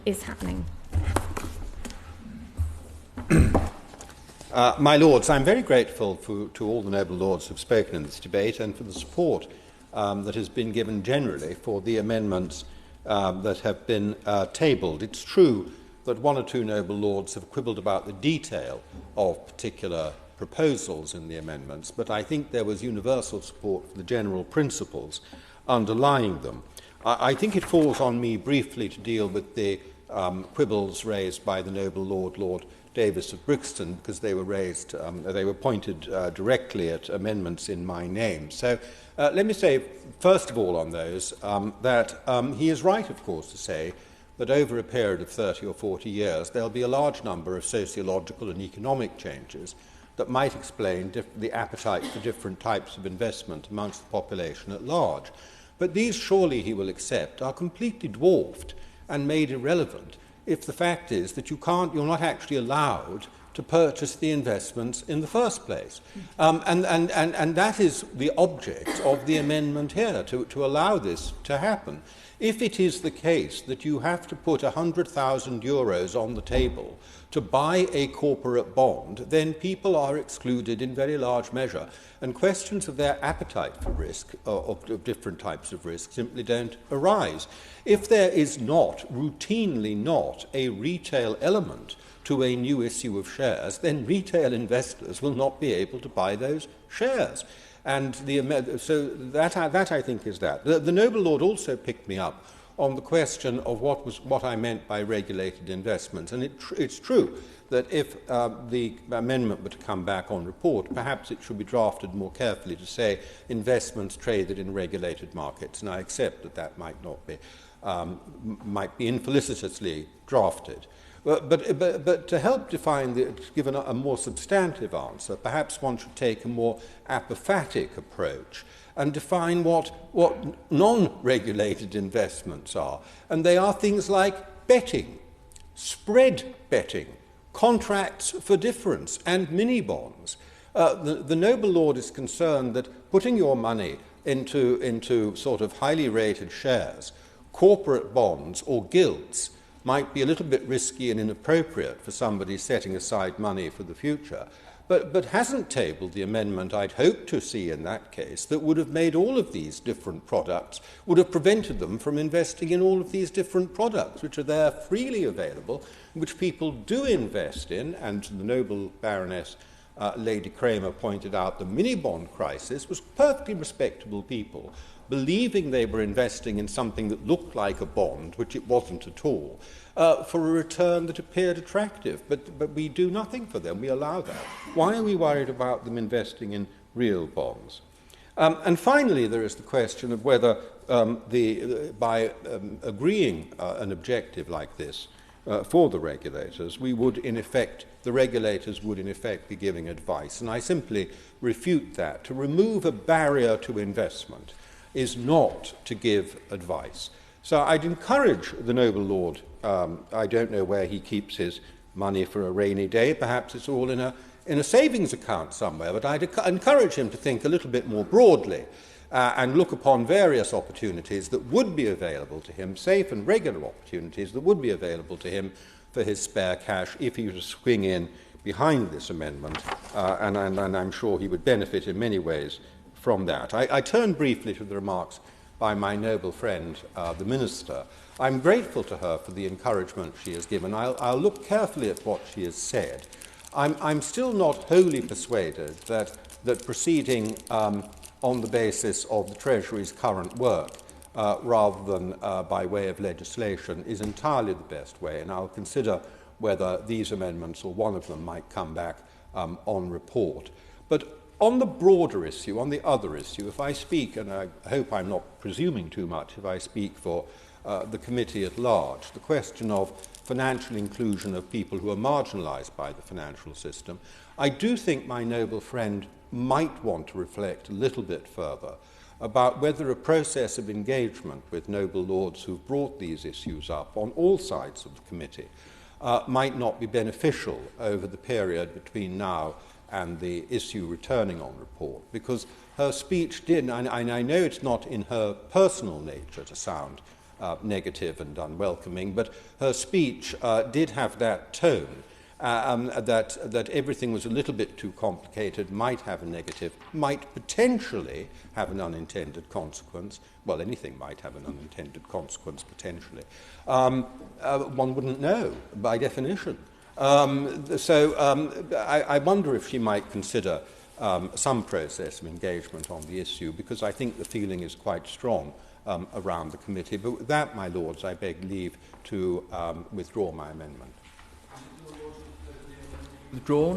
is happening. My Lords, I'm very grateful to all the noble Lords who have spoken in this debate and for the support that has been given generally for the amendments that have been tabled. It's true that one or two noble Lords have quibbled about the detail of particular proposals in the amendments, but I think there was universal support for the general principles underlying them. I think it falls on me briefly to deal with the quibbles raised by the noble Lord Davis of Brixton, because they were pointed directly at amendments in my name. So let me say, first of all, on those, that he is right, of course, to say that over a period of 30 or 40 years, there'll be a large number of sociological and economic changes that might explain the appetite for different types of investment amongst the population at large. But these, surely he will accept, are completely dwarfed and made irrelevant if the fact is that you're not actually allowed to purchase the investments in the first place. And that is the object of the amendment here, to allow this to happen. If it is the case that you have to put €100,000 on the table to buy a corporate bond, then people are excluded in very large measure, and questions of their appetite for risk, of different types of risk, simply don't arise. If there is routinely not, a retail element to a new issue of shares, then retail investors will not be able to buy those shares. And so that I think is that. The noble Lord also picked me up on the question of what I meant by regulated investments. And it's true that if the amendment were to come back on report, perhaps it should be drafted more carefully to say investments traded in regulated markets. And I accept that might not be, might be infelicitously drafted. But to help give a more substantive answer, perhaps one should take a more apophatic approach and define what non-regulated investments are. And they are things like betting, spread betting, contracts for difference, and mini-bonds. The noble Lord is concerned that putting your money into sort of highly rated shares, corporate bonds, or gilts might be a little bit risky and inappropriate for somebody setting aside money for the future, but hasn't tabled the amendment I'd hoped to see in that case that would have made all of these different products, would have prevented them from investing in all of these different products, which are there freely available, which people do invest in. And the noble Baroness Lady Kramer pointed out the mini-bond crisis was perfectly respectable people believing they were investing in something that looked like a bond, which it wasn't at all, for a return that appeared attractive. But we do nothing for them. We allow that. Why are we worried about them investing in real bonds? And finally, there is the question of whether by agreeing an objective like this for the regulators, the regulators would in effect be giving advice. And I simply refute that. To remove a barrier to investment is not to give advice. So I'd encourage the noble Lord, I don't know where he keeps his money for a rainy day, perhaps it's all in a savings account somewhere, but I'd encourage him to think a little bit more broadly and look upon various opportunities that would be available to him, safe and regular opportunities that would be available to him for his spare cash if he were to swing in behind this amendment, and I'm sure he would benefit in many ways from that. I turn briefly to the remarks by my noble friend, the Minister. I'm grateful to her for the encouragement she has given. I'll look carefully at what she has said. I'm still not wholly persuaded that proceeding on the basis of the Treasury's current work rather than by way of legislation is entirely the best way, and I'll consider whether these amendments or one of them might come back on report. But on the broader issue, on the other issue, if I speak, and I hope I'm not presuming too much if I speak for the committee at large, the question of financial inclusion of people who are marginalised by the financial system, I do think my noble friend might want to reflect a little bit further about whether a process of engagement with noble lords who've brought these issues up on all sides of the committee might not be beneficial over the period between now and the issue returning on report, because her speech did, and I know it's not in her personal nature to sound negative and unwelcoming, but her speech did have that tone. That everything was a little bit too complicated, might have a negative, might potentially have an unintended consequence. Well, anything might have an unintended consequence, potentially. One wouldn't know, by definition. I wonder if she might consider some process of engagement on the issue, because I think the feeling is quite strong around the committee. But with that, my Lords, I beg leave to withdraw my amendment. Withdrawn.